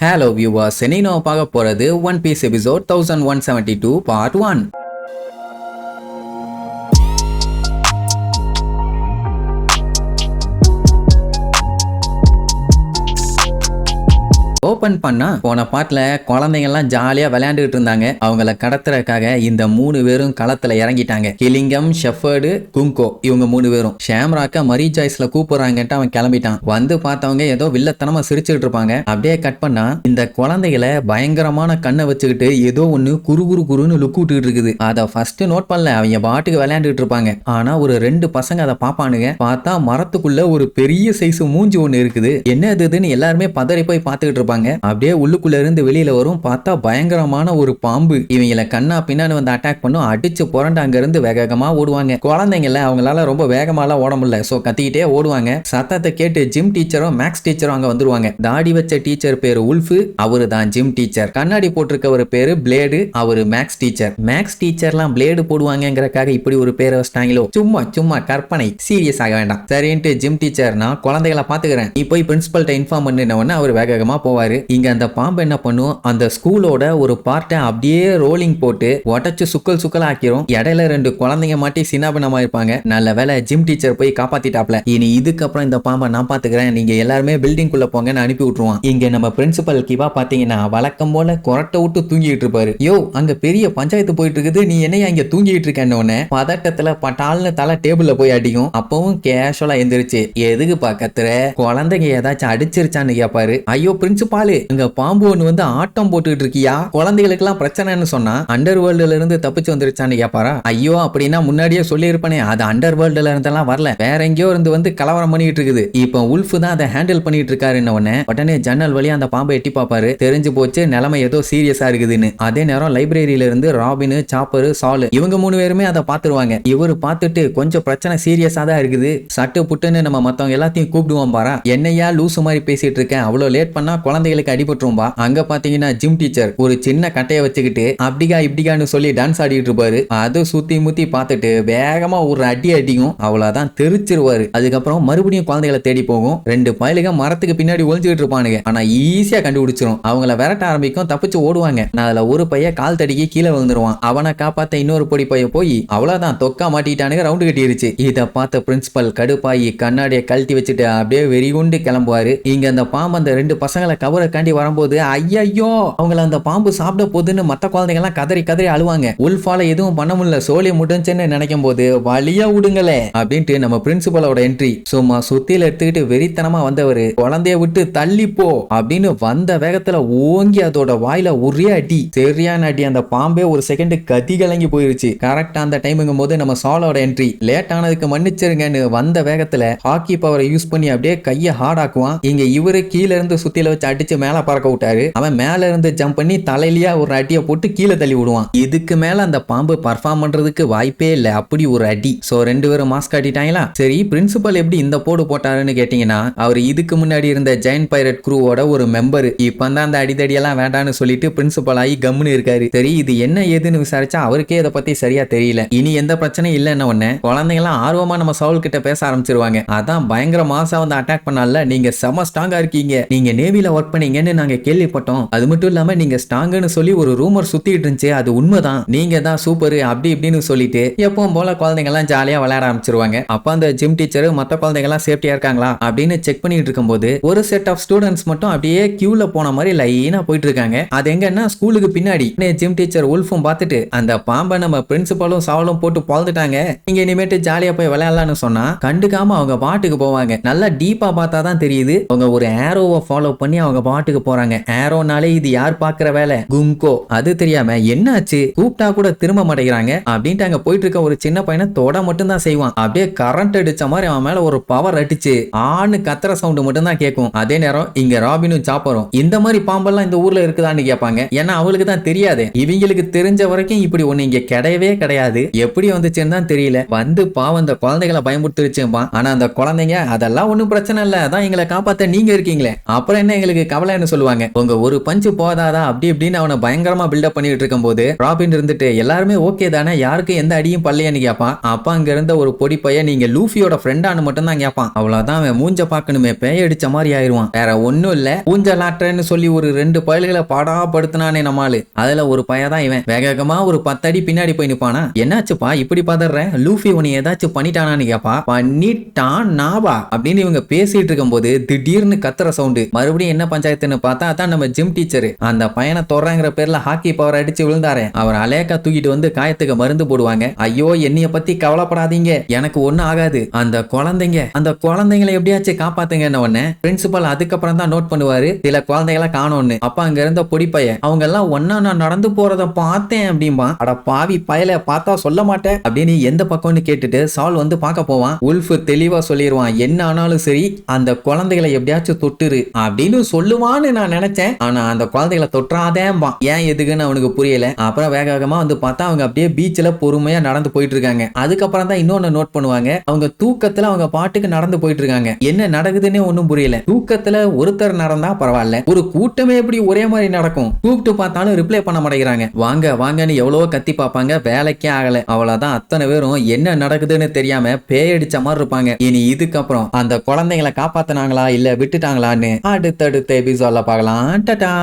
Hello viewers, இன்னைக்கு நம்ம பார்க்க போறது one piece episode 1172 part 1. Open பண்ணா போன பாட்டுல குழந்தைங்க எல்லாம் ஜாலியா விளையாண்டுட்டு இருந்தாங்க. அவங்கள கடத்துறதுக்காக இந்த 3 பேரும் களத்துல இறங்கிட்டாங்க. கிலிங்கம், ஷெஃபர்டு, குங்கோ இவங்க 3 பேரும் ஷாம்ராக்க மரி ஜாய்ஸ்ல கூப்பிடுறாங்கன்ட்டு அவன் கிளம்பிட்டான். வந்து பார்த்தவங்க ஏதோ வில்லத்தனமா சிரிச்சுட்டு இருப்பாங்க. அப்படியே கட் பண்ணா இந்த குழந்தைகளை பயங்கரமான கண்ணை வச்சுக்கிட்டு ஏதோ ஒண்ணு குறுன்னு லுக் விட்டுட்டு இருக்குது. அதை ஃபர்ஸ்ட் நோட் பண்ணல, அவங்க பாட்டுக்கு விளையாண்டுட்டு இருப்பாங்க. ஆனா ஒரு 2 பசங்க அதை பாப்பானுங்க. பார்த்தா மரத்துக்குள்ள ஒரு பெரிய சைஸ் மூஞ்சி ஒண்ணு இருக்குது. என்ன இதுன்னு எல்லாருமே பதறி போய் பார்த்துக்கிட்டு இருப்பாங்க. அப்படியே உள்ளுக்குள்ள இருந்து வெளியில வரும். பார்த்தா பயங்கரமான ஒரு பாம்பு. இவங்கள கண்ணா பின்னாடி வந்து அட்டாக் பண்ணும். அடிச்சு புரண்டு அங்க இருந்து வேகமா ஓடுவாங்க. குழந்தைங்கள அவங்களால ரொம்ப வேகமாலாம் ஓட முடியல. சோ கத்திக்கிட்டே ஓடுவாங்க. சத்தத்தை கேட்டு ஜிம் டீச்சரும் மேக்ஸ் டீச்சரும் அங்க வந்துருவாங்க. தாடி வச்ச டீச்சர் பேரு உல்ஃப், அவரு தான் ஜிம் டீச்சர். கண்ணாடி போட்டிருக்கவர் பேரு பிளேடு, அவரு மேக்ஸ் டீச்சர். மேக்ஸ் டீச்சர்லாம் பிளேடு போடுவாங்கங்கறக்காக இப்படி ஒரு பேரை வச்சிட்டாங்களோ? சும்மா கற்பனை, சீரியஸ் ஆக வேண்டாம். சரின்ட்டு ஜிம் டீச்சர் நான் குழந்தைகளை பாத்துக்கிறேன், நீ போய் பிரின்சிபல்ட்ட இன்ஃபார்ம் பண்ணினவன அவர் வேகமா போவாரு. இங்க அந்த பாம்பு என்ன பண்ணும், அந்த ஸ்கூலோட ஒரு பார்ட்டை அப்படியே ரோலிங் போட்டு உடச்சு சுக்கல் ஆக்கிரும். இடையில 2 குழந்தைங்க மாட்டி சின்னாபின்னமா இருப்பாங்க. நல்ல வேலை ஜிம் டீச்சர் போய் காப்பாத்திட்டாப்ல. இனி இதுக்கப்புறம் இந்த பாம்பை நான் பாத்துக்கிறேன், நீங்க எல்லாருமே பில்டிங் குள்ள போங்கன்னு அனுப்பி விட்டுருவான். இங்க நம்ம பிரின்சிபல் கிவா பாத்தீங்கன்னா வழக்கம் போல கொரட்டை விட்டு தூங்கிட்டு இருப்பாரு. யோ, அங்க பெரிய பஞ்சாயத்து போயிட்டு இருக்குது, நீ என்னையா இங்க தூங்கிட்டு இருக்கேன்னு பதட்டத்துல பட்டால்னு தலை டேபிள்ல போய் அடிக்கும். அப்பவும் கேஷுவலா எந்திரிச்சு எதுக்கு பாக்கத்துற, குழந்தைங்க ஏதாச்சும் அடிச்சிருச்சான்னு கேட்பாரு. ஐயோ பிரின்சிபால், இங்க பாம்பு ஒண்ணு வந்து ஆட்டம் போட்டுட்டு இருக்கியா, குழந்தைகளுக்கு எல்லாம் பிரச்சனைன்னு சொன்னா அண்டர் வேர்ல்டுல இருந்து தப்பிச்சு வந்துருச்சான்னு கேப்பாரா. ஐயோ அப்படின்னா முன்னாடியே சொல்லி இருப்பேனே, அது அண்டர் வேர்ல்டுல இருந்தெல்லாம் வரல, வேற எங்கேயோ இருந்து வந்து கலவரம் பண்ணிட்டு இருக்குது. இப்ப உல்ஃப் தான் அதை ஹேண்டில் பண்ணிட்டு இருக்காரு. உடனே ஜன்னல் வழியா அந்த பாம்பை எட்டி பாப்பாரு. தெரிஞ்சு போச்சு நிலைமை ஏதோ சீரியஸா இருக்குதுன்னு. அதே நேரம் லைப்ரரியில இருந்து ராபின், சாப்பரு, சாலு இவங்க 3 பேருமே அதை பாத்துருவாங்க. இவரு பார்த்துட்டு கொஞ்சம் பிரச்சனை சீரியஸா தான் இருக்குது, சட்டு புட்டுன்னு நம்ம மத்தவங்க எல்லாத்தையும் கூப்பிடுவோம் பாரா, என்னையா லூசு மாதிரி பேசிட்டு இருக்கேன், அவ்வளவு லேட் பண்ணா குழந்தைகளுக்கு அடிபட்டுரும்பா. அங்க பாத்தீங்கன்னா ஜிம் டீச்சர் ஒரு சின்ன கட்டைய வச்சுக்கிட்டு அப்படிகா இப்படிகான்னு சொல்லி டான்ஸ் ஆடிட்டு இருப்பாரு. அது சுத்தி முத்தி பார்த்துட்டு வேகமா ஒரு அடி அடிக்கும், அவ்வளவுதான் தெரிச்சிருவாரு. அதுக்கப்புறம் மறுபடியும் குழந்தைகளை தேடி போகும். 2 பயலுக மரத்துக்கு பின்னாடி ஒளிஞ்சுக்கிட்டு இருப்பானுங்க. ஆனா ஈஸியா கண்டுபிடிச்சிரும். அவங்கள விரட்ட ஆரம்பிக்கும், தப்பிச்சு ஓடுவாங்க. அதுல ஒரு பைய கால் தடிக்கி கீழே விழுந்துருவான். அவனை காப்பாத்த இன்னொரு பொடி பைய போய் அவ்வளவுதான் தொக்கா மாட்டிட்டானுங்க, ரவுண்டு கட்டிருச்சு. இத பார்த்த பிரின்சிபல் கடுப்பாயி கண்ணாடியை கழட்டி வச்சுட்டு அப்படியே வெறிகுண்டு கிளம்புவாரு. இங்க அந்த பாம்பு அந்த 2 பசங்களை கவரை காண்டி வரும்போது ஐயோ அவங்கள அந்த பாம்பு சாப்பிட போகுதுன்னு மத்த குழந்தைங்க எல்லாம் கதறி அழுவாங்க. உல்ஃபால எதுவும் பண்ண முடியல, சோழி முடிஞ்சுன்னு நினைக்கும் போது வழியா விடுங்களே அப்படின்ட்டு நம்ம பிரின்சிபலோட என்ட்ரி. சும்மா சுத்தியில எடுத்துக்கிட்டு வெறித்தனமா வந்தவரு குழந்தைய விட்டு தள்ளி போ அப்படின்னு வந்த வேகத்துல ஓங்கி அதோட வாயில ஒரே அடி, சரியான அடி. அந்த பாம்பே ஒரு செகண்ட் கதி கலங்கி போயிருச்சு. கரெக்டா அந்த டைமுங்கும் போது நம்ம சாலோட என்ட்ரி. லேட் ஆனதுக்கு மன்னிச்சிருங்கன்னு வந்த வேகத்துல ஹாக்கி பவரை யூஸ் பண்ணி அப்படியே கையை ஹார்ட் ஆக்குவான். இங்க இவரு கீழே இருந்து சுத்தியில வச்சு அடிச்சு மேல பறக்க விட்டாரு. அவன் மேல இருந்து ஜம்ப் பண்ணி தலையிலியா ஒரு அடியை போட்டு கீழே தள்ளி விடுவான். இதுக்கு மேல அந்த பாம்பு பர்ஃபார்ம் பண்றதுக்கு வாய்ப்பே இல்ல, அப்படி ஒரு அடி. சோ 2 பேரும் மாஸ்க் காட்டிட்டாங்களா. சரி பிரின்சிபல் எப்படி இந்த போடு போட்டாருன்னு கேட்டீங்கன்னா, அவர் இதுக்கு முன்னாடி இருந்த ஜெயண்ட் பைரட் குரூவோட ஒரு மெம்பர். இப்பதான் அந்த அடிதடியெல்லாம் வேண்டான்னு சொல்லிட்டு பிரின்சிபல் ஆகி கம்முன்னு இருக்காரு. சரி இது என்ன ஏதுன்னு விசாரிச்சா அவருக்கே இதை பத்தி சரியா தெரியல. இனி எந்த பிரச்சனையும் இல்லைன்னு உடனே குழந்தைங்க எல்லாம் ஆர்வமா நம்ம சவுல் கிட்ட பேச ஆரம்பிச்சிருவாங்க. அதான் பயங்கர மாசா வந்து அட்டாக் பண்ணால, நீங்க செம ஸ்ட்ராங்கா இருக்கீங்க, நீங்க நேவில ஒர்க் பண்ணீங்கன்னு நாங்க கேள்விப்பட்டோம், அது மட்டும் இல்லாம நீங்க ஸ்ட்ராங்னு சொல்லி ஒரு ரூமர் சுத்திட்டு இருந்துச்சு, அது உண்மைதான், நீங்க தான் சூப்பர் அப்படி இப்படின்னு சொல்லிட்டு எப்பவும் போல குழந்தைங்க எல்லாம் ஜாலியா விளையாட ஆரம்பிச்சிருவாங்க. அப்ப அந்த ஜிம் டீச்சர் மத்த குழந்தைங்க எல்லாம் சேஃப்டியா இருக்காங்களா அப்படின்னு செக் பண்ணிட்டு இருக்கும்போது ஒரு செட் ஆஃப் ஸ்டூடெண்ட்ஸ் மட்டும் அப்படியே கியூல போன மாதிரி லைனா போயிட்டு இருக்காங்க. அது எங்கன்னா ஸ்கூலுக்கு பின்னாடி. ஜிம் டீச்சர் உல்ஃபும் பார்த்துட்டு அந்த பாம்பை நம்ம பிரின்சிபலும் சாவலும் போட்டு பொழந்துட்டாங்க, நீங்க இனிமேட்டு ஜாலியா போய் விளையாடலாம்னு சொன்னா கண்டுக்காம அவங்க பாட்டுக்கு போவாங்க. நல்லா டீப்பா பார்த்தா தான் தெரியுது அவங்க ஒரு ஏரோவை ஃபாலோ பண்ணி அவங்க பாட்டுக்கு போறாங்க. ஏரோனாலே இது யார் பாக்குற வேலை, குங்கோ. அது தெரியாம என்னாச்சு கூப்பிட்டா கூட திரும்ப மாட்டேங்கிறாங்க அப்படின்ட்டு அங்க போயிட்டு இருக்க ஒரு சின்ன பையனை தொட மட்டும் தான் செய்வான். அப்படியே கரண்ட் அடிச்ச மாதிரி அவன் மேல ஒரு பவர் அடிச்சு ஆணு கத்துற சவுண்ட் மட்டும் தான் கேட்கும். அதே நேரம் இங்க ராபினும் சாப்பரும் இந்த மாதிரி பாம்பெல்லாம் இந்த ஊர்ல இருக்குதான்னு கேட்பாங்க. ஏன்னா அவளுக்கு தான் தெரியாது, இவங்களுக்கு தெரிஞ்ச வரைக்கும் இப்படி ஒண்ணு இங்க கிடையவே கிடையாது. எப்படி வந்துச்சுன்னு தான் தெரியல. வந்து பாவம் அந்த குழந்தைகளை பயமுறுத்திருச்சுப்பான். ஆனா அந்த குழந்தைங்க அதெல்லாம் ஒண்ணும் பிரச்சனை இல்ல, அதான் எங்களை காப்பாத்த நீங்க இருக்கீங்களே, அப்புறம் என்ன எங்களுக்கு கவலை தேவையில்லன்னு சொல்லுவாங்க. உங்க ஒரு பஞ்சு போதாதா அப்படி இப்படின்னு அவனை பயங்கரமா பில்டப் பண்ணிட்டு இருக்கும் போது ராபின் இருந்துட்டு எல்லாருமே ஓகே தானே, யாருக்கும் எந்த அடியும் பல்லையான்னு கேட்பான். அப்ப அங்க இருந்த ஒரு பொடி பையன் நீங்க லூஃபியோட ஃப்ரெண்டானு மட்டும் தான் கேட்பான். அவ்வளவுதான் அவன் மூஞ்ச பாக்கணுமே பேய் அடிச்ச மாதிரி ஆயிருவான். வேற ஒண்ணும் இல்ல, ஊஞ்சலாட்டன்னு சொல்லி ஒரு 2 பயல்களை பாடாப்படுத்தினானே நம்மாளு. அதுல ஒரு பையதான் இவன். வேகமா ஒரு 10 அடி பின்னாடி போய் நிப்பானா. என்னாச்சுப்பா இப்படி பதற, லூஃபி உன்னை ஏதாச்சும் பண்ணிட்டானான்னு கேப்பா. பண்ணிட்டான் நாவா அப்படின்னு இவங்க பேசிட்டு இருக்கும் போது திடீர்னு கத்துற சவுண்டு. மறுபடியும் என்ன பஞ்சாயத்துன்னு பார்த்தா அதான் நம்ம ஜிம் டீச்சர். அந்த பையனை தொடரங்கிற பேர்ல ஹாக்கி பவர் அடிச்சு விழுந்தாரு. அவர் அலேக்கா தூக்கிட்டு வந்து காயத்துக்கு மருந்து போடுவாங்க. ஐயோ என்னைய பத்தி கவலைப்படாதீங்க, எனக்கு ஒண்ணும் ஆகாது, அந்த குழந்தைங்களை எப்படியாச்சும் காப்பாத்துங்க உடனே பிரின்சிபல் அதுக்கப்புறம் தான் நோட் பண்ணுவாரு சில குழந்தைகளை காணோன்னு. அப்ப அங்க இருந்த பொடி பையன் அவங்க எல்லாம் ஒன்னா நான் நடந்து போறத பார்த்தேன் அப்படின்பா. அட பாவி பயல பார்த்தா சொல்ல மாட்டேன் அப்படின்னு எந்த பக்கம்னு கேட்டுட்டு சால் வந்து பார்க்க போவான். உல்ஃப் தெளிவா சொல்லிடுவான், என்ன ஆனாலும் சரி அந்த குழந்தைகளை எப்படியாச்சும் தொட்டுரு அப்படின்னு சொல்லுவான்னு நான் நினைச்சேன். ஆனா அந்த குழந்தைகளை தொற்றாதேன்பா. ஏன் எதுக்குன்னு அவனுக்கு புரியல. அப்புறம் வேகமா வந்து பார்த்தா அவங்க அப்படியே பீச்ல பொறுமையா நடந்து போயிட்டு இருக்காங்க. அதுக்கப்புறம் தான் இன்னொன்னு நோட் பண்ணுவாங்க, அவங்க தூக்கத்துல அவங்க பாட்டுக்கு நடந்து போயிட்டு இருக்காங்க. என்ன நடக்குதுன்னே ஒண்ணும் புரியல. தூக்கத்துல ஒருத்தர் நடந்தா பரவாயில்ல, ஒரு கூட்டமே எப்படி ஒரே மாதிரி நடக்கும்? கூப்பிட்டு பார்த்தாலும் ரிப்ளை பண்ண மாட்டேங்கிறாங்க. வாங்க வாங்கன்னு எவ்வளவோ கத்தி பார்ப்பாங்க, வேலைக்கே ஆகல. அவ்வளவுதான், அத்தனை பேரும் என்ன நடக்குதுன்னு தெரியாம பேயடிச்ச மாதிரி இருப்பாங்க. இனி இதுக்கப்புறம் அந்த குழந்தைங்களை காப்பாத்தினாங்களா இல்ல விட்டுட்டாங்களான்னு அடுத்தடுத்த எபிசோட்ல பார்க்கலாம். டாடா.